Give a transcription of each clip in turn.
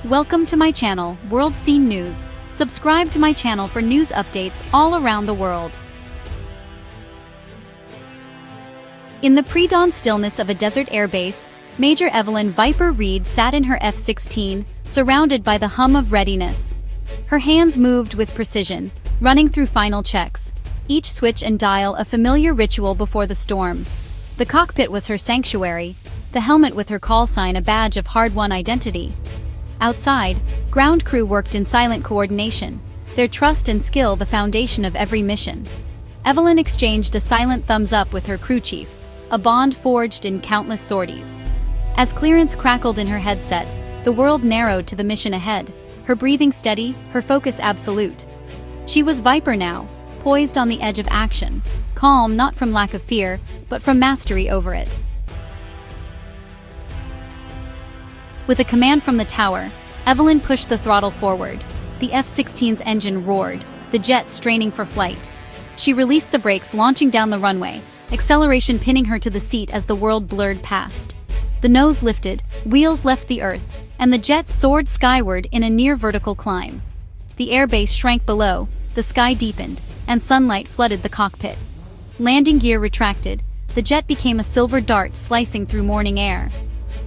Welcome to my channel, World Scene News. Subscribe to my channel for news updates all around the world. In the pre-dawn stillness of a desert airbase, Major Evelyn Viper Reed sat in her F-16, surrounded by the hum of readiness. Her hands moved with precision, running through final checks, each switch and dial a familiar ritual before the storm. The cockpit was her sanctuary, the helmet with her call sign a badge of hard-won identity. Outside, ground crew worked in silent coordination, their trust and skill the foundation of every mission. Evelyn exchanged a silent thumbs-up with her crew chief, a bond forged in countless sorties. As clearance crackled in her headset, the world narrowed to the mission ahead, her breathing steady, her focus absolute. She was Viper now, poised on the edge of action, calm not from lack of fear, but from mastery over it. With a command from the tower, Evelyn pushed the throttle forward. The F-16's engine roared, the jet straining for flight. She released the brakes, launching down the runway, acceleration pinning her to the seat as the world blurred past. The nose lifted, wheels left the earth, and the jet soared skyward in a near-vertical climb. The airbase shrank below, the sky deepened, and sunlight flooded the cockpit. Landing gear retracted, the jet became a silver dart slicing through morning air.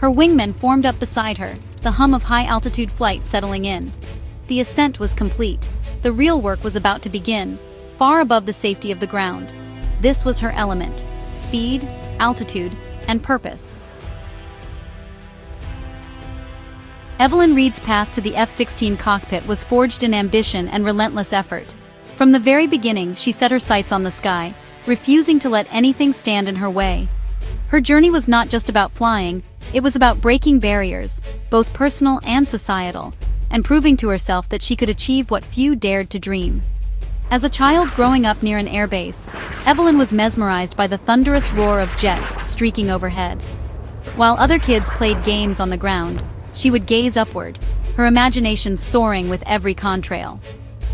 Her wingmen formed up beside her, the hum of high-altitude flight settling in. The ascent was complete. The real work was about to begin, far above the safety of the ground. This was her element: speed, altitude, and purpose. Evelyn Reed's path to the F-16 cockpit was forged in ambition and relentless effort. From the very beginning, she set her sights on the sky, refusing to let anything stand in her way. Her journey was not just about flying, it was about breaking barriers, both personal and societal, and proving to herself that she could achieve what few dared to dream. As a child growing up near an airbase, Evelyn was mesmerized by the thunderous roar of jets streaking overhead. While other kids played games on the ground, she would gaze upward, her imagination soaring with every contrail.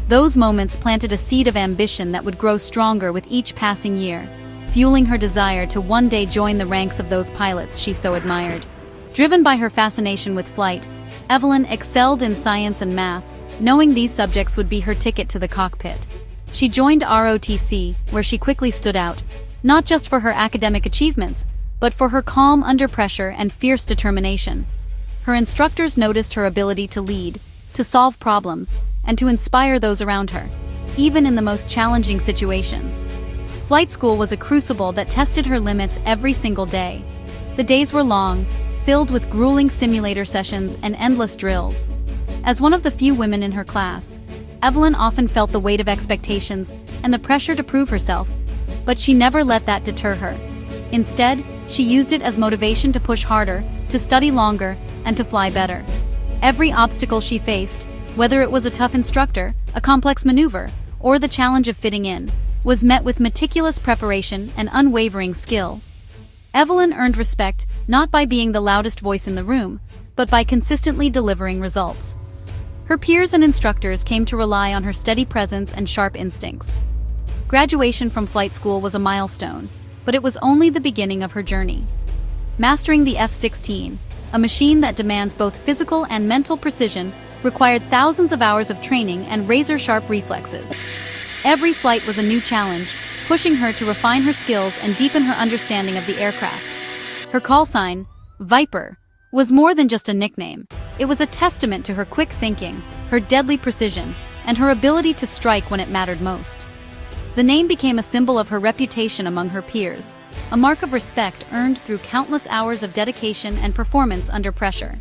Those moments planted a seed of ambition that would grow stronger with each passing year, fueling her desire to one day join the ranks of those pilots she so admired. Driven by her fascination with flight, Evelyn excelled in science and math, knowing these subjects would be her ticket to the cockpit. She joined ROTC, where she quickly stood out, not just for her academic achievements, but for her calm under pressure and fierce determination. Her instructors noticed her ability to lead, to solve problems, and to inspire those around her, even in the most challenging situations. Flight school was a crucible that tested her limits every single day. The days were long, filled with grueling simulator sessions and endless drills. As one of the few women in her class, Evelyn often felt the weight of expectations and the pressure to prove herself, but she never let that deter her. Instead, she used it as motivation to push harder, to study longer, and to fly better. Every obstacle she faced, whether it was a tough instructor, a complex maneuver, or the challenge of fitting in, was met with meticulous preparation and unwavering skill. Evelyn earned respect not by being the loudest voice in the room, but by consistently delivering results. Her peers and instructors came to rely on her steady presence and sharp instincts. Graduation from flight school was a milestone, but it was only the beginning of her journey. Mastering the F-16, a machine that demands both physical and mental precision, required thousands of hours of training and razor-sharp reflexes. Every flight was a new challenge, pushing her to refine her skills and deepen her understanding of the aircraft. Her call sign, Viper, was more than just a nickname. It was a testament to her quick thinking, her deadly precision, and her ability to strike when it mattered most. The name became a symbol of her reputation among her peers, a mark of respect earned through countless hours of dedication and performance under pressure.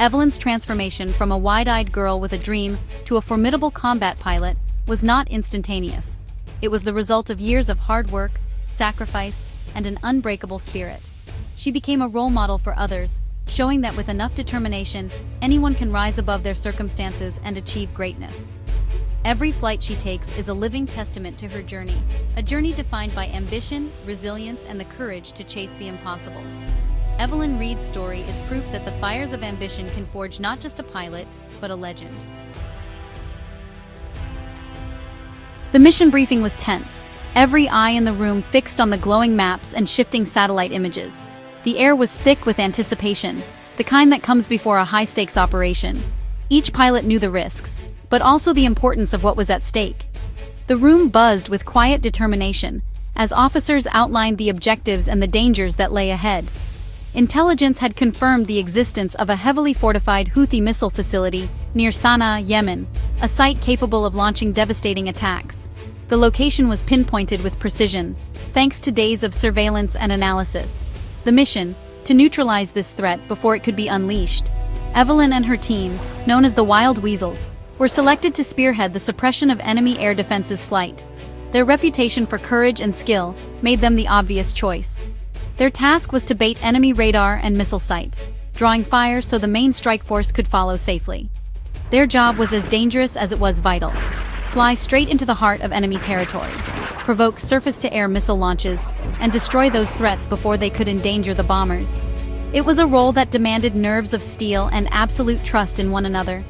Evelyn's transformation from a wide-eyed girl with a dream to a formidable combat pilot was not instantaneous. It was the result of years of hard work, sacrifice, and an unbreakable spirit. She became a role model for others, showing that with enough determination, anyone can rise above their circumstances and achieve greatness. Every flight she takes is a living testament to her journey, a journey defined by ambition, resilience, and the courage to chase the impossible. Evelyn Reed's story is proof that the fires of ambition can forge not just a pilot, but a legend. The mission briefing was tense, every eye in the room fixed on the glowing maps and shifting satellite images. The air was thick with anticipation, the kind that comes before a high-stakes operation. Each pilot knew the risks, but also the importance of what was at stake. The room buzzed with quiet determination, as officers outlined the objectives and the dangers that lay ahead. Intelligence had confirmed the existence of a heavily fortified Houthi missile facility near Sana'a, Yemen, a site capable of launching devastating attacks. The location was pinpointed with precision, thanks to days of surveillance and analysis. The mission, to neutralize this threat before it could be unleashed. Evelyn and her team, known as the Wild Weasels, were selected to spearhead the suppression of enemy air defenses flight. Their reputation for courage and skill made them the obvious choice. Their task was to bait enemy radar and missile sites, drawing fire so the main strike force could follow safely. Their job was as dangerous as it was vital. Fly straight into the heart of enemy territory, provoke surface-to-air missile launches, and destroy those threats before they could endanger the bombers. It was a role that demanded nerves of steel and absolute trust in one another.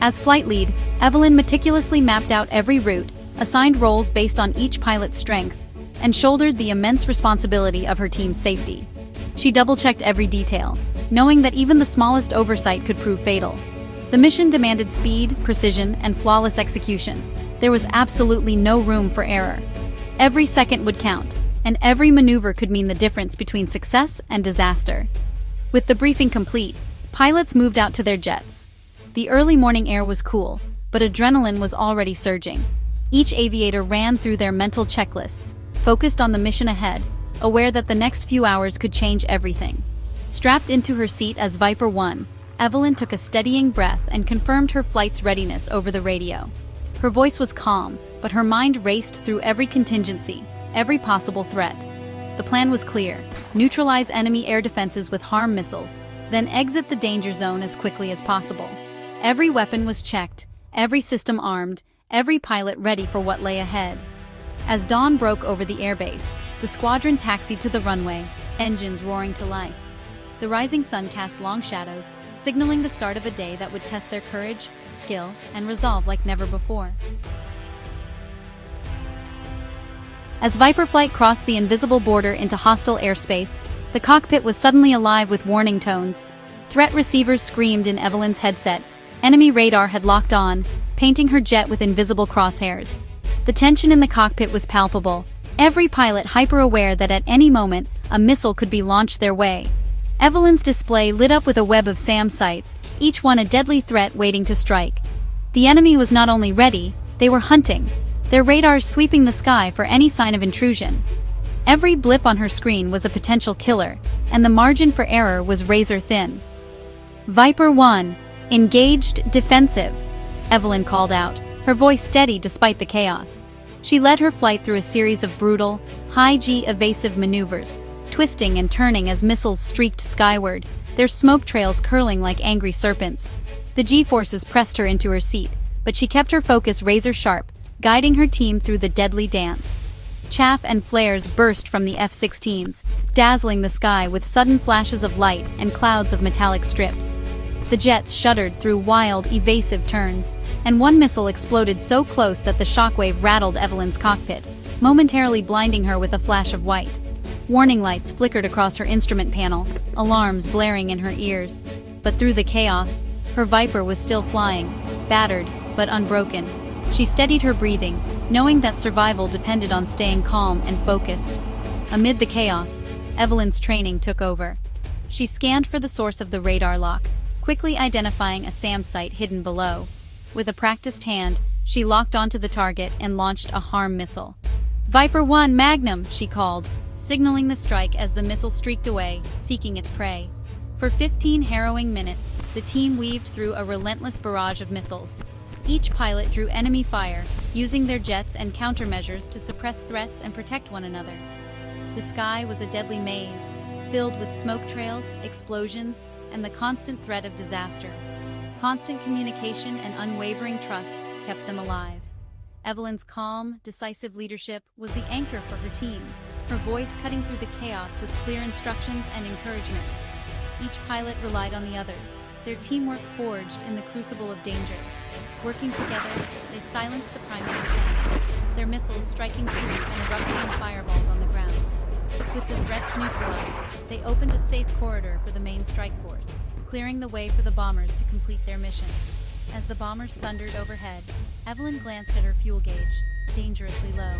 As flight lead, Evelyn meticulously mapped out every route, assigned roles based on each pilot's strengths, and shouldered the immense responsibility of her team's safety. She double-checked every detail, knowing that even the smallest oversight could prove fatal. The mission demanded speed, precision, and flawless execution. There was absolutely no room for error. Every second would count, and every maneuver could mean the difference between success and disaster. With the briefing complete, pilots moved out to their jets. The early morning air was cool, but adrenaline was already surging. Each aviator ran through their mental checklists, focused on the mission ahead, aware that the next few hours could change everything. Strapped into her seat as Viper 1, Evelyn took a steadying breath and confirmed her flight's readiness over the radio. Her voice was calm, but her mind raced through every contingency, every possible threat. The plan was clear: neutralize enemy air defenses with HARM missiles, then exit the danger zone as quickly as possible. Every weapon was checked, every system armed, every pilot ready for what lay ahead. As dawn broke over the airbase, the squadron taxied to the runway, engines roaring to life. The rising sun cast long shadows, signaling the start of a day that would test their courage, skill, and resolve like never before. As Viper flight crossed the invisible border into hostile airspace, the cockpit was suddenly alive with warning tones. Threat receivers screamed in Evelyn's headset. Enemy radar had locked on, painting her jet with invisible crosshairs. The tension in the cockpit was palpable, every pilot hyper-aware that at any moment, a missile could be launched their way. Evelyn's display lit up with a web of SAM sights, each one a deadly threat waiting to strike. The enemy was not only ready, they were hunting, their radars sweeping the sky for any sign of intrusion. Every blip on her screen was a potential killer, and the margin for error was razor thin. Viper 1, engaged, defensive, Evelyn called out, her voice steady despite the chaos. She led her flight through a series of brutal, high-G evasive maneuvers, twisting and turning as missiles streaked skyward, their smoke trails curling like angry serpents. The G-forces pressed her into her seat, but she kept her focus razor-sharp, guiding her team through the deadly dance. Chaff and flares burst from the F-16s, dazzling the sky with sudden flashes of light and clouds of metallic strips. The jets shuddered through wild, evasive turns, and one missile exploded so close that the shockwave rattled Evelyn's cockpit, momentarily blinding her with a flash of white. Warning lights flickered across her instrument panel, alarms blaring in her ears. But through the chaos, her Viper was still flying, battered, but unbroken. She steadied her breathing, knowing that survival depended on staying calm and focused. Amid the chaos, Evelyn's training took over. She scanned for the source of the radar lock, quickly identifying a SAM site hidden below. With a practiced hand, she locked onto the target and launched a HARM missile. "Viper 1 Magnum," she called, signaling the strike as the missile streaked away, seeking its prey. For 15 harrowing minutes, the team weaved through a relentless barrage of missiles. Each pilot drew enemy fire, using their jets and countermeasures to suppress threats and protect one another. The sky was a deadly maze, filled with smoke trails, explosions, and the constant threat of disaster. Constant communication and unwavering trust kept them alive. Evelyn's calm, decisive leadership was the anchor for her team, her voice cutting through the chaos with clear instructions and encouragement. Each pilot relied on the others, their teamwork forged in the crucible of danger. Working together, they silenced the primary SAMs, their missiles striking true and erupting in fireballs on the ground. With the threats neutralized, they opened a safe corridor for the main strike force. clearing the way for the bombers to complete their mission. As the bombers thundered overhead, Evelyn glanced at her fuel gauge, dangerously low.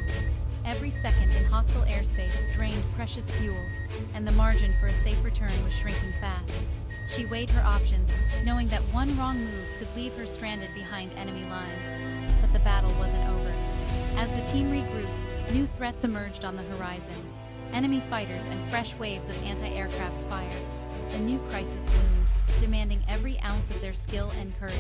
Every second in hostile airspace drained precious fuel, and the margin for a safe return was shrinking fast. She weighed her options, knowing that one wrong move could leave her stranded behind enemy lines. But the battle wasn't over. As the team regrouped, new threats emerged on the horizon. Enemy fighters and fresh waves of anti-aircraft fire. A new crisis loomed, demanding every ounce of their skill and courage.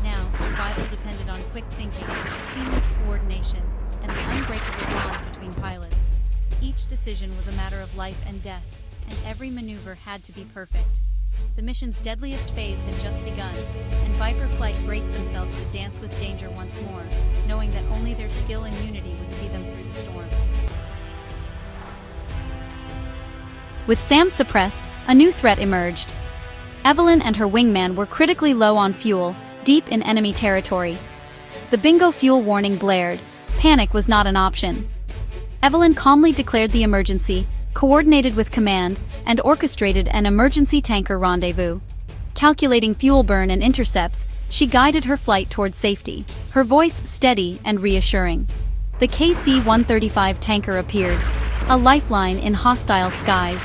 Now, survival depended on quick thinking, seamless coordination, and the unbreakable bond between pilots. Each decision was a matter of life and death, and every maneuver had to be perfect. The mission's deadliest phase had just begun, and Viper Flight braced themselves to dance with danger once more, knowing that only their skill and unity would see them through the storm. With SAM suppressed, a new threat emerged. Evelyn and her wingman were critically low on fuel, deep in enemy territory. The bingo fuel warning blared. Panic was not an option. Evelyn calmly declared the emergency, coordinated with command, and orchestrated an emergency tanker rendezvous. Calculating fuel burn and intercepts, she guided her flight towards safety, her voice steady and reassuring. The KC-135 tanker appeared, a lifeline in hostile skies.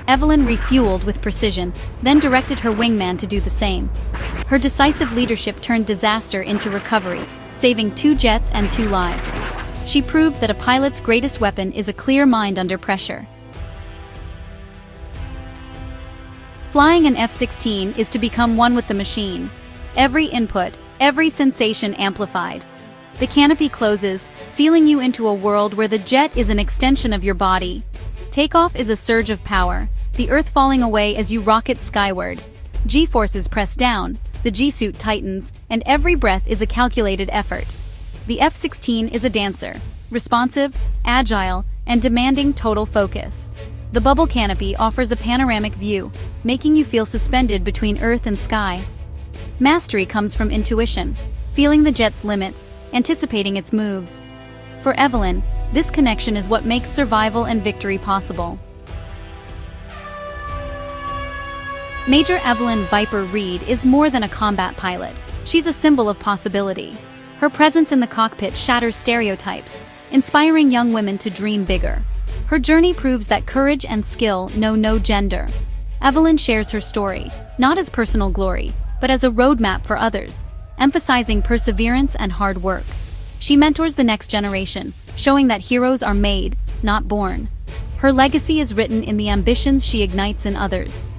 Evelyn refueled with precision, then directed her wingman to do the same. Her decisive leadership turned disaster into recovery, saving 2 jets and 2 lives. She proved that a pilot's greatest weapon is a clear mind under pressure. Flying an F-16 is to become one with the machine. Every input, every sensation amplified. The canopy closes, sealing you into a world where the jet is an extension of your body. Takeoff is a surge of power, the earth falling away as you rocket skyward. G-forces press down, the G-suit tightens, and every breath is a calculated effort. The F-16 is a dancer, responsive, agile, and demanding total focus. The bubble canopy offers a panoramic view, making you feel suspended between earth and sky. Mastery comes from intuition, feeling the jet's limits, anticipating its moves. For Evelyn, this connection is what makes survival and victory possible. Major Evelyn Viper Reed is more than a combat pilot. She's a symbol of possibility. Her presence in the cockpit shatters stereotypes, inspiring young women to dream bigger. Her journey proves that courage and skill know no gender. Evelyn shares her story, not as personal glory, but as a roadmap for others, emphasizing perseverance and hard work. She mentors the next generation, showing that heroes are made, not born. Her legacy is written in the ambitions she ignites in others.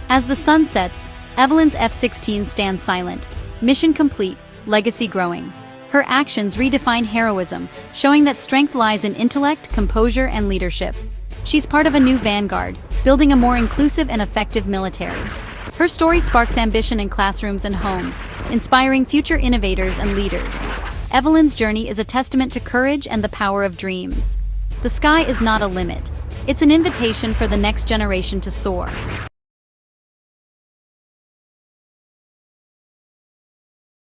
As the sun sets, Evelyn's F-16 stands silent, mission complete, legacy growing. Her actions redefine heroism, showing that strength lies in intellect, composure, and leadership. She's part of a new vanguard, building a more inclusive and effective military. Her story sparks ambition in classrooms and homes, inspiring future innovators and leaders. Evelyn's journey is a testament to courage and the power of dreams. The sky is not a limit. It's an invitation for the next generation to soar.